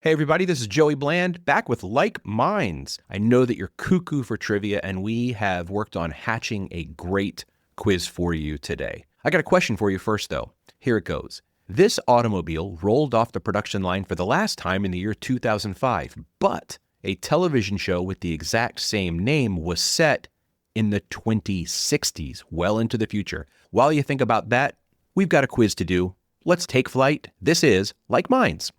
Hey everybody, this is Joey Bland back with Like Minds. I know that you're cuckoo for trivia, and we have worked on hatching a great quiz for you today. I got a question for you first, though. Here it goes. This automobile rolled off the production line for the last time in the year 2005, but a television show with the exact same name was set in the 2060s, well into the future. While you think about that, we've got a quiz to do. Let's take flight. This is Like Minds.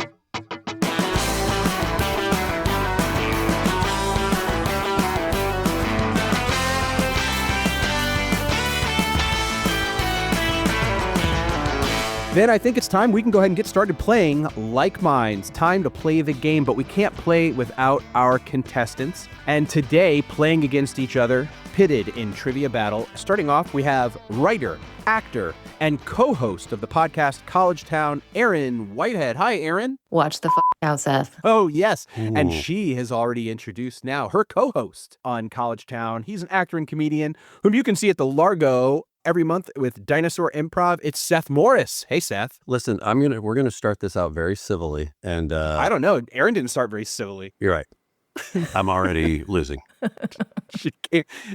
Then I think it's time we can go ahead and get started playing Like Minds. Time to play the game, but we can't play without our contestants. And today, playing against each other, pitted in trivia battle. Starting off, we have writer, actor, and co-host of the podcast College Town, Erin Whitehead. Hi, Erin. Watch the out, Seth. Oh, yes. Ooh. And she has already introduced now her co-host on College Town. He's an actor and comedian whom you can see at the Largo every month with Dinosaur Improv. It's Seth Morris. Hey, Seth. Listen, we're gonna start this out very civilly, and I don't know. Erin didn't start very civilly. You're right. I'm already losing.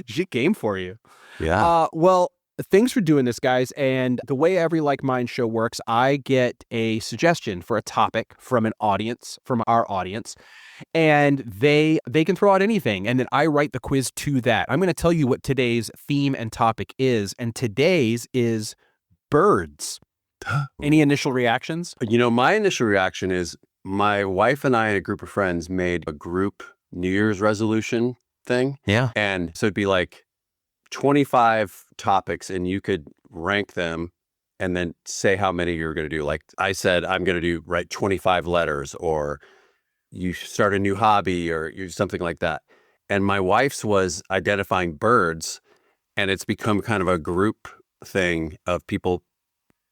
She came for you. Yeah. Well, thanks for doing this, guys. And the way every Like Mind show works, I get a suggestion for a topic from an audience, from our audience, and they can throw out anything, and then I write the quiz to that. I'm going to tell you what today's theme and topic is, and today's is birds. Any initial reactions? My initial reaction is my wife and I and a group of friends made a group New Year's resolution thing. Yeah. And so it'd be like 25 topics, and you could rank them and then say how many you're going to do. Like I said, I'm going to write 25 letters, or you start a new hobby, or something like that. And my wife's was identifying birds, and it's become kind of a group thing of people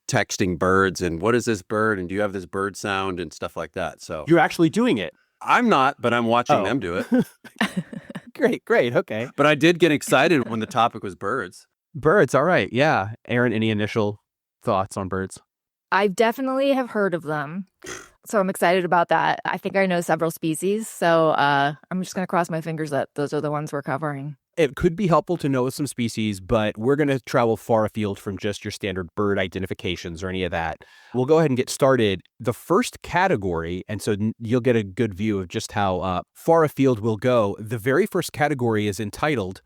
texting birds and what is this bird, and do you have this bird sound and stuff like that. So You're actually doing it. I'm not, but I'm watching them do it. Great. Okay. But I did get excited when the topic was birds. Birds. All right. Yeah. Erin, any initial thoughts on birds? I definitely have heard of them, so I'm excited about that. I think I know several species, so I'm just going to cross my fingers that those are the ones we're covering. It could be helpful to know some species, but we're going to travel far afield from just your standard bird identifications or any of that. We'll go ahead and get started. The first category, and so you'll get a good view of just how far afield we'll go. The very first category is entitled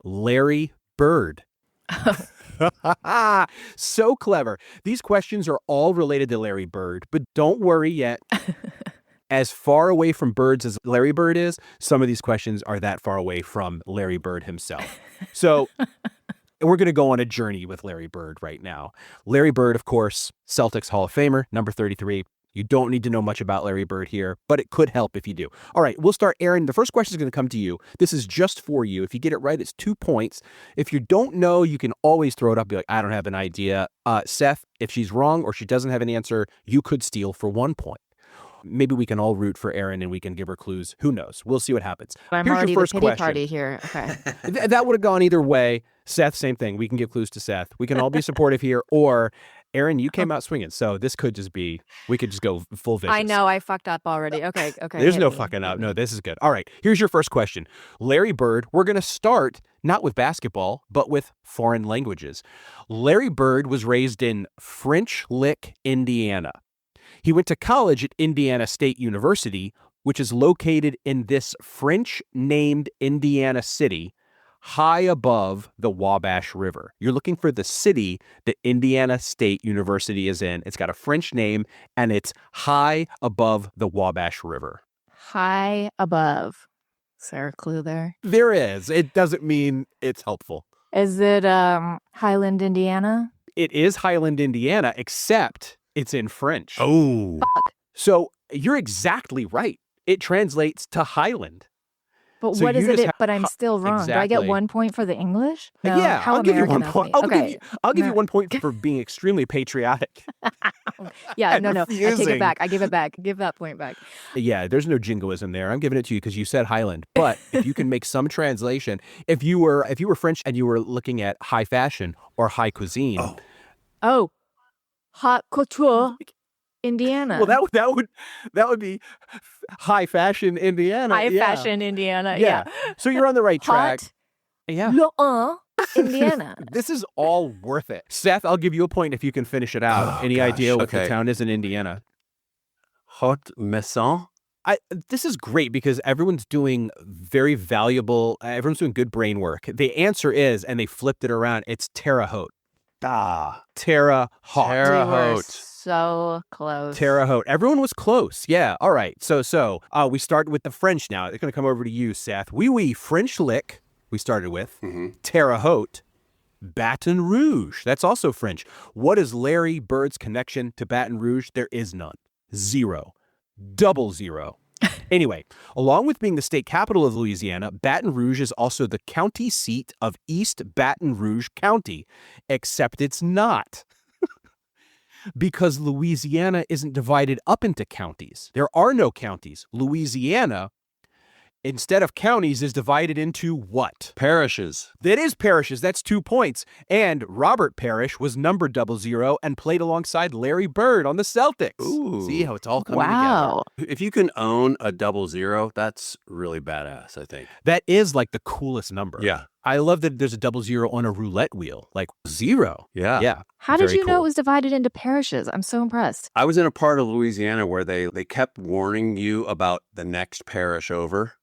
Larry Bird. So clever. These questions are all related to Larry Bird, but don't worry yet. As far away from birds as Larry Bird is, some of these questions are that far away from Larry Bird himself. So we're going to go on a journey with Larry Bird right now. Larry Bird, of course, Celtics Hall of Famer, number 33. You don't need to know much about Larry Bird here, but it could help if you do. All right, we'll start. Erin, the first question is going to come to you. This is just for you. If you get it right, it's 2 points. If you don't know, you can always throw it up. Be like, I don't have an idea. Seth, if she's wrong or she doesn't have an answer, you could steal for 1 point. Maybe we can all root for Erin and we can give her clues. Who knows? We'll see what happens. I'm Here's already your first the pity question. party here. Okay. That would have gone either way. Seth, same thing. We can give clues to Seth. We can all be supportive here. Or, Erin, you came out swinging. So this could just be, we could just go full vicious. I know I fucked up already. Okay. There's no me. fucking up. No, this is good. All right. Here's your first question. Larry Bird, we're going to start not with basketball, but with foreign languages. Larry Bird was raised in French Lick, Indiana. He went to college at Indiana State University, which is located in this French-named Indiana city, high above the Wabash River. You're looking for the city that Indiana State University is in. It's got a French name, and it's high above the Wabash River. High above. Is there a clue there? There is. It doesn't mean it's helpful. Is it Highland, Indiana? It is Highland, Indiana, except it's in French. Oh. So you're exactly right. It translates to Highland. But So what is you just it? But I'm still wrong. Do I get Exactly. 1 point for the English? No, Yeah, how I'll give you American 1 of point. me. Okay. I'll give you No. 1 point for being extremely patriotic. Yeah, and no. I take refusing. it back. I give it back. Give that point back. Yeah, there's no jingoism there. I'm giving it to you because you said Highland. But if you can make some translation, if you were French and you were looking at high fashion or high cuisine, Oh. Oh, haute couture. Indiana. Well, that would be high fashion Indiana. High Yeah. fashion Indiana. Yeah. So you're on the right track. Hot Yeah. Indiana. This is all worth it. Seth, I'll give you a point if you can finish it out. Oh, Any gosh, idea what the okay. town is in Indiana? Haute Maison? This is great because everyone's doing very valuable, everyone's doing good brain work. The answer is, and they flipped it around, it's Terre Haute. Terre Haute. Terre We were Haute. so close. Terre Haute. Everyone was close. Yeah. All right. So we start with the French now. It's going to come over to you, Seth. Oui, French lick. We started with Terre Haute. Baton Rouge. That's also French. What is Larry Bird's connection to Baton Rouge? There is none. 0. Double 0. Anyway, along with being the state capital of Louisiana, Baton Rouge is also the county seat of East Baton Rouge County, except it's not. Because Louisiana isn't divided up into counties. There are no counties. Louisiana, instead of counties, is divided into what? Parishes. That is parishes. That's 2 points. And Robert Parrish was numbered 00 and played alongside Larry Bird on the Celtics. Ooh. See how it's all coming Wow. If you can own a 00, that's really badass, I think. together. That is like the coolest number. Yeah. I love that there's a 00 on a roulette wheel. Like 0. Yeah. Yeah. How did Very you know cool. it was divided into parishes? I'm so impressed. I was in a part of Louisiana where they kept warning you about the next parish over.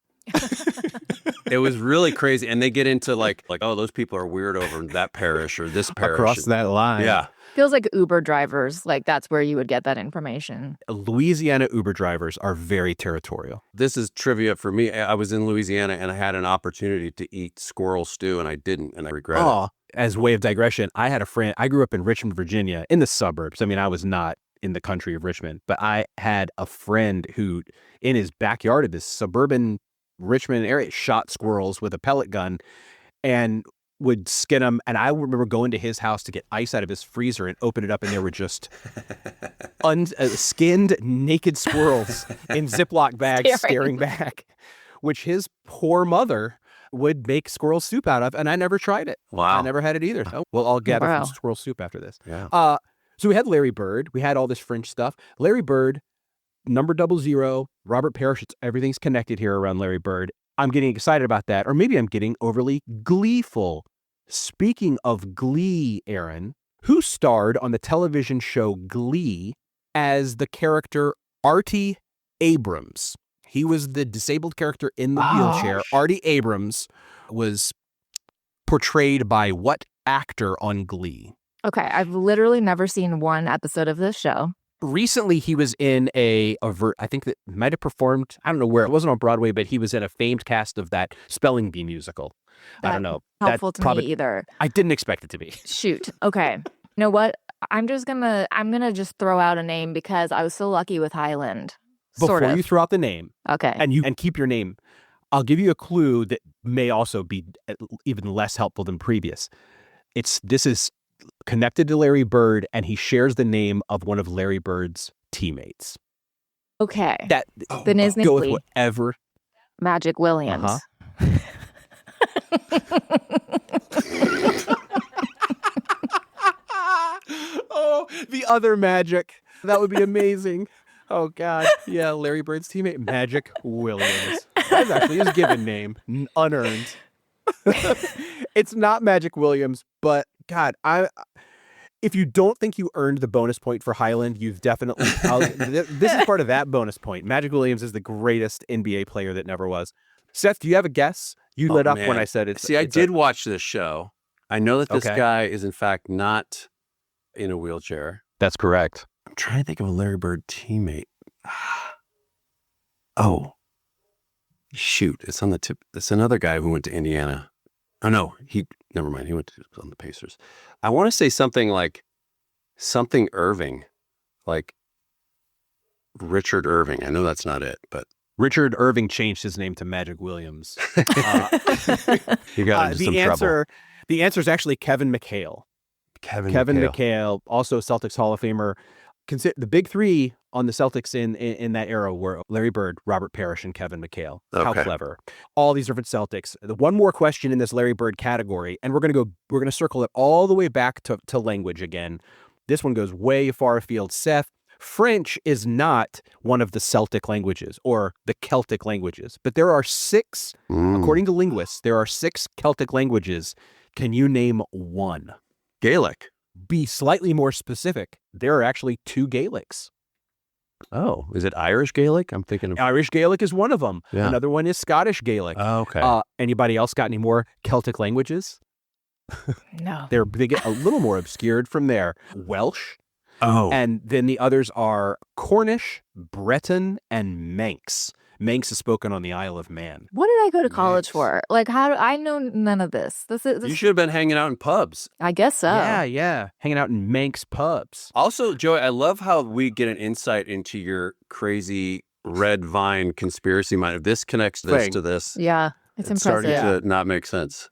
It was really crazy. And they get into like, oh, those people are weird over in that parish or this parish. Across that line. Yeah. Feels like Uber drivers, like that's where you would get that information. Louisiana Uber drivers are very territorial. This is trivia for me. I was in Louisiana and I had an opportunity to eat squirrel stew and I didn't, and I regret it. As way of digression, I had a friend, I grew up in Richmond, Virginia, in the suburbs. I mean, I was not in the country of Richmond, but I had a friend who, in his backyard of this suburban Richmond area, shot squirrels with a pellet gun and would skin them. And I remember going to his house to get ice out of his freezer and open it up, and there were just skinned, naked squirrels in Ziploc bags staring back, which his poor mother would make squirrel soup out of, and I never tried it. Wow. I never had it either. Oh, well, I'll gather some squirrel soup after this. Yeah. So we had Larry Bird. We had all this French stuff. Larry Bird, number 00, Robert Parrish. Everything's connected here around Larry Bird. I'm getting excited about that, or maybe I'm getting overly gleeful. Speaking of Glee, Erin, who starred on the television show Glee as the character Artie Abrams? He was the disabled character in the wheelchair. Artie Abrams was portrayed by what actor on Glee? Okay, I've literally never seen one episode of this show. Recently, he was in I think that might have performed, I don't know where, it wasn't on Broadway, but he was in a famed cast of that Spelling Bee musical. I don't know. Helpful to me either. I didn't expect it to be. Shoot. Okay. You know what? I'm gonna just throw out a name because I was so lucky with Highland. Before you throw out the name, okay, and keep your name, I'll give you a clue that may also be even less helpful than previous. This is connected to Larry Bird, and he shares the name of one of Larry Bird's teammates. Okay. The name go with whatever. Magic Williams. Oh, the other Magic. That would be amazing. Oh, God. Yeah, Larry Bird's teammate, Magic Williams. That's actually his given name, unearned. It's not Magic Williams, but God, if you don't think you earned the bonus point for Highland, you've definitely. This is part of that bonus point. Magic Williams is the greatest NBA player that never was. Seth, do you have a guess? You lit up when I said it. See, I did watch this show. I know that this guy is, in fact, not in a wheelchair. That's correct. I'm trying to think of a Larry Bird teammate. Oh, shoot. It's on the tip. It's another guy who went to Indiana. Oh, no. Never mind. He went on the Pacers. I want to say something Irving, like Richard Irving. I know that's not it, but. Richard Irving changed his name to Magic Williams. He got into some trouble. The answer is actually Kevin McHale. Kevin McHale, also Celtics Hall of Famer. The big three on the Celtics in that era were Larry Bird, Robert Parrish, and Kevin McHale. Okay. How clever. All these different Celtics. The one more question in this Larry Bird category, and we're going to circle it all the way back to language again. This one goes way far afield. Seth, French is not one of the Celtic languages or the Celtic languages, but there are 6, according to linguists, there are 6 Celtic languages. Can you name one? Gaelic. Be slightly more specific. There are actually 2 Gaelics. Oh, is it Irish Gaelic? I'm thinking of Irish Gaelic is one of them. Yeah. Another one is Scottish Gaelic. Oh, okay. Anybody else got any more Celtic languages? No. They get a little more obscured from there. Welsh. Oh. And then the others are Cornish, Breton, and Manx. Manx is spoken on the Isle of Man. What did I go to college Nice. for? Like, how do I know none of this? This You should have been hanging out in pubs. I guess so. Yeah. Hanging out in Manx pubs. Also, Joey, I love how we get an insight into your crazy red vine conspiracy mind. If this connects this Thing. to this, Yeah. It's starting impressive. to not make sense.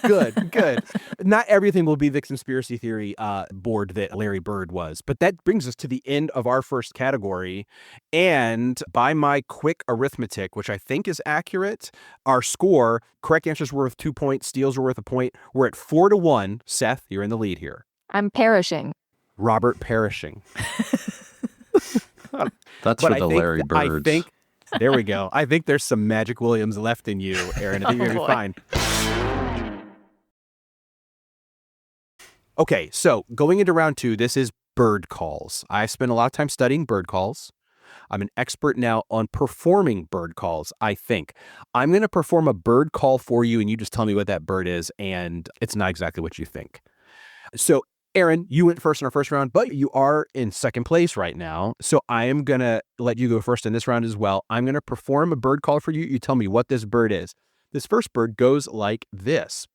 Good. Not everything will be the conspiracy theory board that Larry Bird was. But that brings us to the end of our first category. And by my quick arithmetic, which I think is accurate, our score, correct answers were worth 2 points, steals were worth a point. We're at 4-1. Seth, you're in the lead here. I'm perishing. Robert perishing. That's But for I the think- Larry Birds. There we go. I think there's some Magic Williams left in you, Erin. I think you're Oh, going to be boy. fine. Okay, so going into round 2, this is bird calls. I spent a lot of time studying bird calls. I'm an expert now on performing bird calls, I think. I'm going to perform a bird call for you, and you just tell me what that bird is, and it's not exactly what you think. So, Erin, you went first in our first round, but you are in second place right now. So I am going to let you go first in this round as well. I'm going to perform a bird call for you. You tell me what this bird is. This first bird goes like this.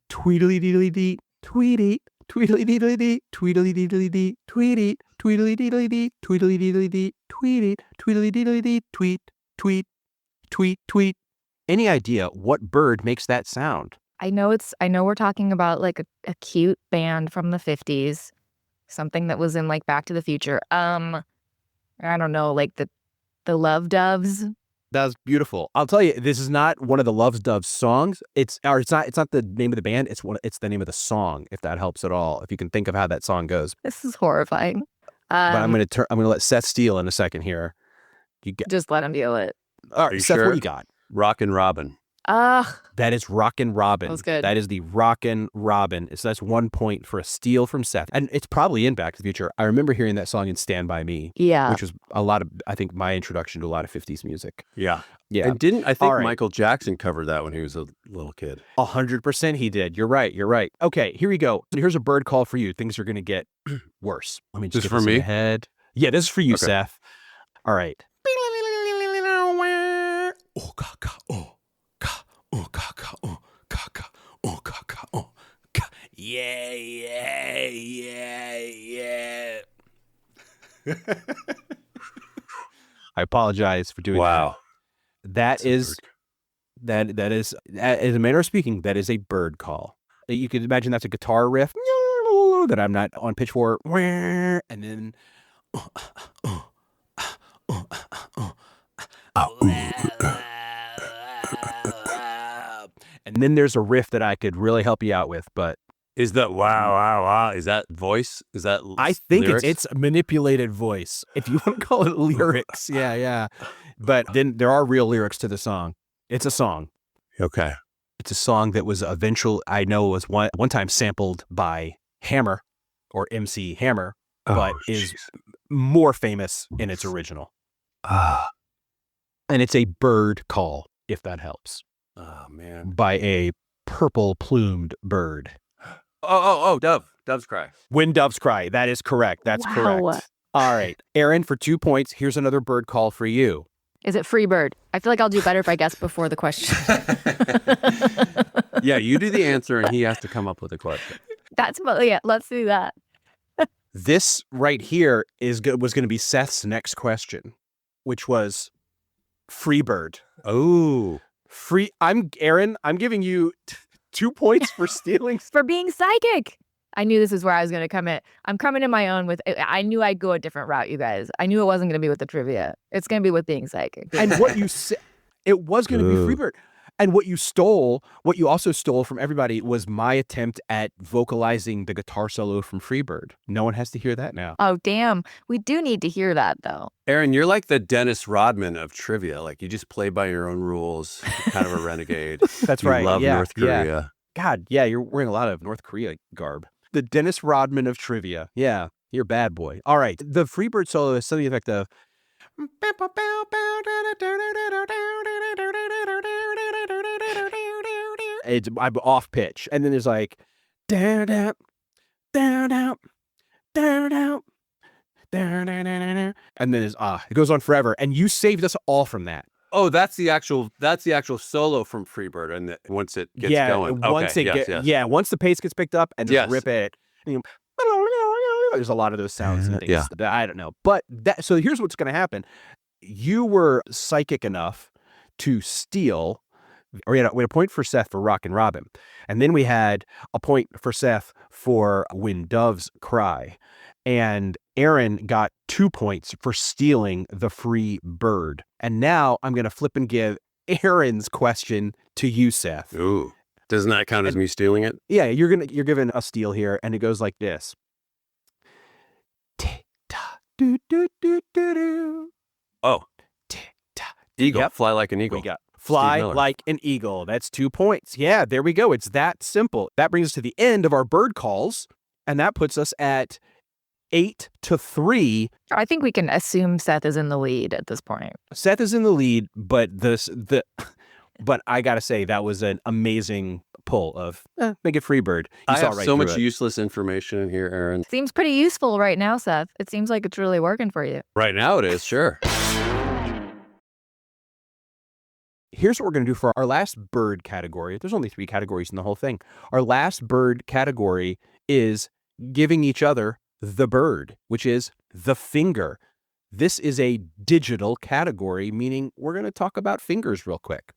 Tweedly-deedly-dee, tweet-eat, tweedly-deedly-dee, tweedly-deedly-dee, tweet-eat, tweedly-deedly-dee, tweedly-deedly-dee, tweet-eat, tweedly-deedly-dee, tweet, tweet, tweet, tweet. Any idea what bird makes that sound? I know we're talking about like a cute band from the 50s, something that was in like Back to the Future. I don't know, like the Love Doves. That's beautiful. I'll tell you, this is not one of the Love Doves songs. It's not the name of the band. It's the name of the song, if that helps at all. If you can think of how that song goes. This is horrifying. But I'm gonna let Seth steal in a second here. You get Just let him deal it. all Are right, you Seth. sure? What do you got? Rockin' Robin. That is Rockin' Robin. That was good. That is the Rockin' Robin. So that's 1 point for a steal from Seth. And it's probably in Back to the Future. I remember hearing that song in Stand By Me, Yeah. which was a lot of, I think, my introduction to a lot of 50s music. Yeah. Yeah. And didn't I think All right. Michael Jackson covered that when he was a little kid? 100% he did. You're right. Okay, here we go. Here's a bird call for you. Things are going to get worse. Let me just This get for this in me? my head. Yeah, this is for you, Okay. Seth. All right. Oh, caca, oh, ca, oh, caca, oh, caca, oh, caca, oh, ca. Yeah. I apologize for doing Wow. that. That's a That is, as a manner of speaking, that is a bird call. You could imagine that's a guitar riff that I'm not on pitch for, and then and then there's a riff that I could really help you out with, but Is that wow? Is that voice? Is that I think lyrics? it's manipulated voice, if you want to call it lyrics. Yeah. But then there are real lyrics to the song. It's a song. Okay. It's a song that was I know was one time sampled by Hammer or MC Hammer, but is more famous in its original. And it's a bird call, if that helps, Oh man. by a purple plumed bird. Oh, dove. Doves cry. When doves cry. That is correct. That's Wow. correct. All right. Erin, for 2 points, here's another bird call for you. Is it free bird? I feel like I'll do better if I guess before the question. Yeah, you do the answer and he has to come up with a question. Yeah, let's do that. This right here was going to be Seth's next question, which was free bird. Oh. Erin, I'm giving you 2 points for stealing. For being psychic. I knew this is where I was going to come in. I'm coming in my own with, I knew I'd go a different route, you guys. I knew it wasn't going to be with the trivia. It's going to be with being psychic. And what you said, it was going to be Ooh. free bird. And what you also stole from everybody was my attempt at vocalizing the guitar solo from Freebird. No one has to hear that now. Oh, damn. We do need to hear that, though. Erin, you're like the Dennis Rodman of trivia. Like, you just play by your own rules. You're kind of a renegade. That's You right. love Yeah, North yeah. Korea. God, yeah, you're wearing a lot of North Korea garb. The Dennis Rodman of trivia. Yeah, you're a bad boy. All right. The Freebird solo is something like the... I'm off pitch. And then there's like... And then it goes on forever. And you saved us all from that. Oh, that's the actual solo from Freebird, and once it gets going. Once Okay, yes. once the pace gets picked up and just rip it. And there's a lot of those sounds and things that I don't know. But so here's what's going to happen. You were psychic enough to steal, or we had a point for Seth for Rockin' Robin. And then we had a point for Seth for When Doves Cry. And Erin got 2 points for stealing the free bird. And now I'm going to flip and give Erin's question to you, Seth. Ooh. Doesn't that count as me stealing it? Yeah, you're given a steal here, and it goes like this. Tick-tock, do-do-do-do-do. Oh. Tick-tock. Eagle. Yep. Fly like an eagle. We got fly Steve Miller. like an eagle. That's 2 points. Yeah, there we go. It's that simple. That brings us to the end of our bird calls, and that puts us at 8-3. I think we can assume Seth is in the lead at this point. Seth is in the lead, but but I gotta say that was an amazing pull of make it Freebird. I saw have right so through much it. useless information in here, Erin. Seems pretty useful right now, Seth. It seems like it's really working for you. Right now it is, sure. Here's what we're going to do for our last bird category. There's only 3 categories in the whole thing. Our last bird category is giving each other the bird, which is the finger. This is a digital category, meaning we're going to talk about fingers real quick.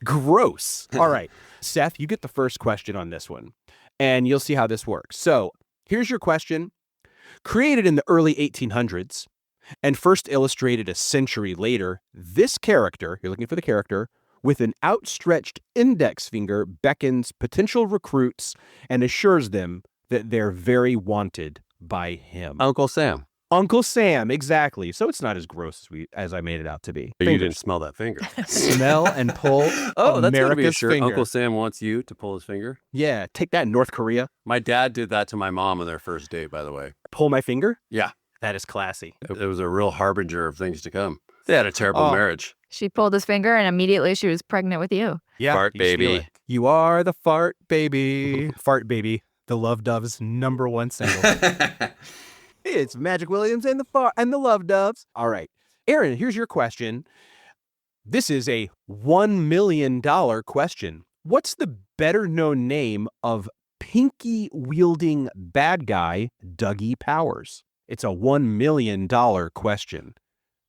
Gross. All right. Seth, you get the first question on this one, and you'll see how this works. So here's your question. Created in the early 1800s and first illustrated a century later, this character, you're looking for the character, with an outstretched index finger beckons potential recruits and assures them that they're very wanted by him. Uncle Sam. Uncle Sam, exactly. So it's not as gross as I made it out to be. But you didn't smell that finger. Smell and pull Oh, that's going to be a America's shirt. finger. Uncle Sam wants you to pull his finger. Yeah, take that, North Korea. My dad did that to my mom on their first date, by the way. Pull my finger? Yeah. That is classy. It was a real harbinger of things to come. They had a terrible marriage. She pulled his finger and immediately she was pregnant with you. Yeah, Fart you just feel baby. it. You are the fart baby. Fart baby, the Love Doves' #1 single. It's Magic Williams and the Love Doves. All right. Erin, here's your question. This is a $1 million question. What's the better known name of pinky-wielding bad guy Dougie Powers? It's a $1 million question.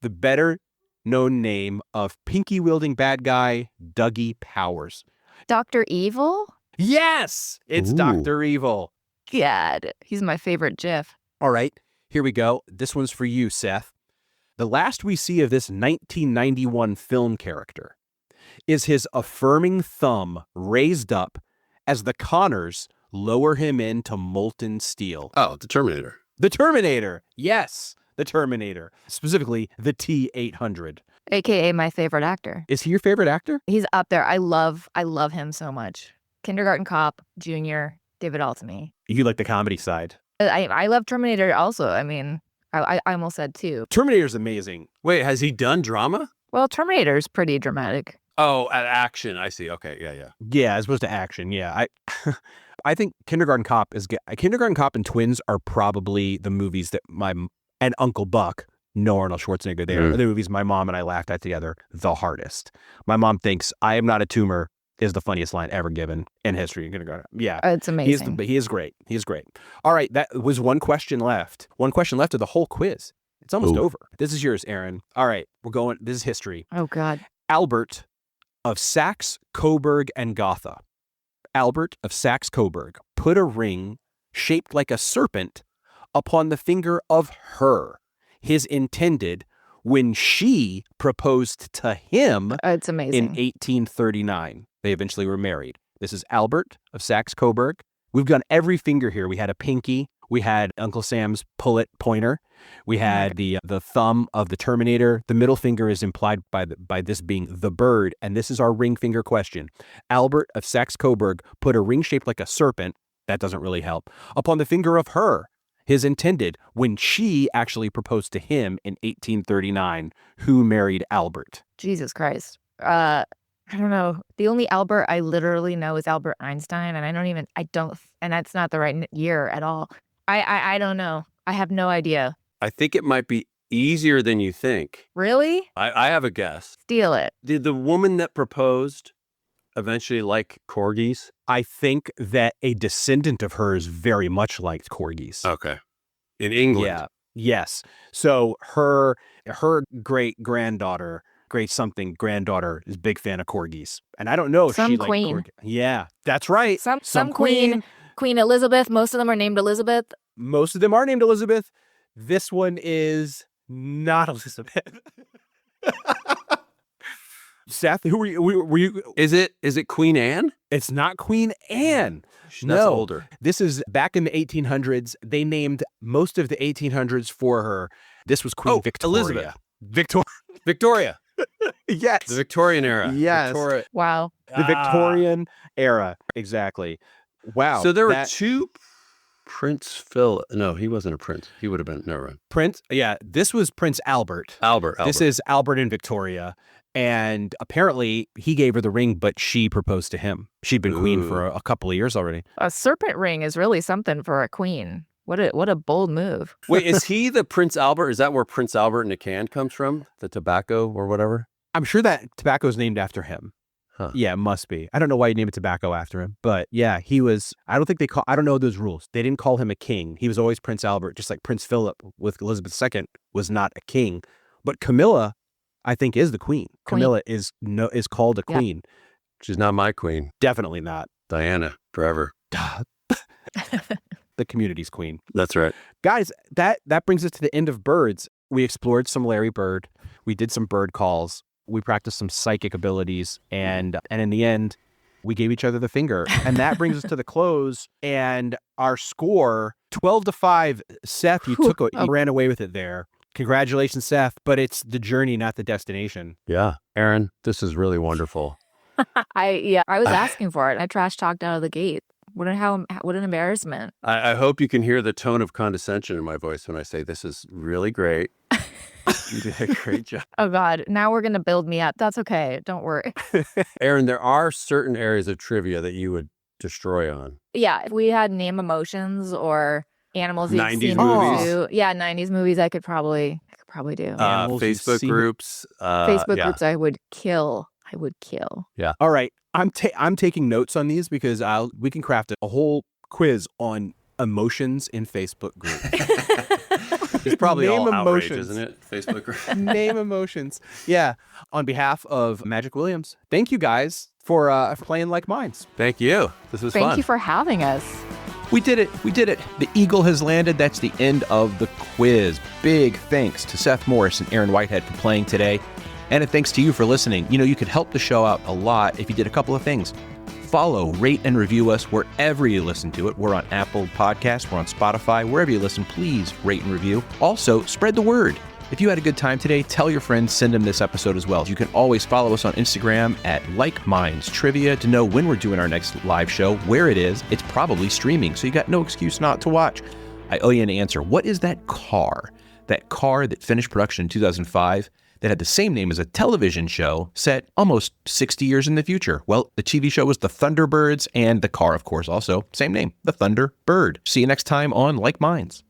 The better known name of pinky-wielding bad guy Dougie Powers. Dr. Evil? Yes! It's Ooh. Dr. Evil. God, he's my favorite GIF. All right, here we go. This one's for you, Seth. The last we see of this 1991 film character is his affirming thumb raised up as the Connors lower him into molten steel. Oh, the Terminator. The Terminator. Yes, the Terminator. Specifically, the T-800. AKA my favorite actor. Is he your favorite actor? He's up there. I love him so much. Kindergarten Cop, Junior, give it all to me. You like the comedy side. I love Terminator also. I mean, I almost said 2. Terminator's amazing. Wait, has he done drama? Well, Terminator's pretty dramatic. Oh, at action. I see. Okay, yeah. Yeah, as opposed to action. Yeah, I think Kindergarten Cop and Twins are probably the movies that and Uncle Buck, no Arnold Schwarzenegger there, are the movies my mom and I laughed at together the hardest. My mom thinks I am not a tumor is the funniest line ever given in history in kindergarten. Yeah. It's amazing. He is great. He's great. All right, that was one question left. One question left of the whole quiz. It's almost over. This is yours, Erin. All right, we're going. This is history. Oh, God. Albert of Saxe, Coburg, and Gotha. Albert of Saxe, Coburg put a ring shaped like a serpent upon the finger of her, his intended, when she proposed to him It's in amazing. 1839. They eventually were married. This is Albert of Saxe-Coburg. We've got every finger here. We had a pinky. We had Uncle Sam's pullet pointer. We had the thumb of the Terminator. The middle finger is implied by this being the bird. And this is our ring finger question. Albert of Saxe-Coburg put a ring shaped like a serpent, that doesn't really help, upon the finger of her, his intended, when she actually proposed to him in 1839, who married Albert. Jesus Christ. I don't know. The only Albert I literally know is Albert Einstein, and and that's not the right year at all. I don't know. I have no idea. I think it might be easier than you think. Really? I have a guess. Steal it. Did the woman that proposed eventually like corgis? I think that a descendant of hers very much liked corgis. Okay. In England? Yeah. Yes. So her great-granddaughter, granddaughter is a big fan of corgis. And I don't know if Some she liked queen. corgis. Yeah, that's right. Some queen. Queen Elizabeth. Most of them are named Elizabeth. Most of them are named Elizabeth. This one is not Elizabeth. Seth, who were you? Is it Queen Anne? It's not Queen Anne. That's older. This is back in the 1800s. They named most of the 1800s for her. This was Queen Victoria. Elizabeth. Victoria. Yes. The Victorian era. Yes. Wow. The Victorian era. Exactly. Wow. So there were two Prince Philip. No, he wasn't a prince. He would have been. Never mind. Prince. Yeah. This was Prince Albert. Albert. This is Albert and Victoria. And apparently he gave her the ring, but she proposed to him. She'd been queen for a couple of years already. A serpent ring is really something for a queen. What a bold move. Wait, is he the Prince Albert? Is that where Prince Albert in a can comes from? The tobacco or whatever? I'm sure that tobacco is named after him. Huh. Yeah, it must be. I don't know why you name it tobacco after him, but yeah, he was. I don't know those rules. They didn't call him a king. He was always Prince Albert, just like Prince Philip with Elizabeth II was not a king. But Camilla, I think, is the queen. Camilla is called a queen. She's not my queen. Definitely not. Diana, forever. The community's queen. That's right. Guys, that brings us to the end of birds. We explored some Larry Bird. We did some bird calls. We practiced some psychic abilities. And in the end, we gave each other the finger. And that brings us to the close. And our score, 12-5. Seth, you ran away with it there. Congratulations, Seth. But it's the journey, not the destination. Yeah. Erin, this is really wonderful. I was asking for it. I trash talked out of the gate. What an embarrassment. I hope you can hear the tone of condescension in my voice when I say this is really great. You did a great job. Oh, God. Now we're going to build me up. That's okay. Don't worry. Erin, there are certain areas of trivia that you would destroy on. Yeah. If we had name emotions or animals you've 90s seen movies. too. Yeah, 90s movies I could probably do. Facebook groups. Facebook groups I would kill. Yeah. All right. I'm taking notes on these because we can craft a whole quiz on emotions in Facebook groups. It's probably Name all outrage, emotions. isn't it? Facebook group. Name emotions. Yeah. On behalf of Magic Williams, thank you guys for playing Like Minds. Thank you. This was fun. Thank you for having us. We did it. The eagle has landed. That's the end of the quiz. Big thanks to Seth Morris and Erin Whitehead for playing today. And thanks to you for listening. You could help the show out a lot if you did a couple of things. Follow, rate, and review us wherever you listen to it. We're on Apple Podcasts. We're on Spotify. Wherever you listen, please rate and review. Also, spread the word. If you had a good time today, tell your friends, send them this episode as well. You can always follow us on Instagram at Like Minds Trivia to know when we're doing our next live show, where it is. It's probably streaming, so you got no excuse not to watch. I owe you an answer. What is that car? That car that finished production in 2005? That had the same name as a television show set almost 60 years in the future. Well, the TV show was The Thunderbirds, and the car, of course, also same name, The Thunderbird. See you next time on Like Minds.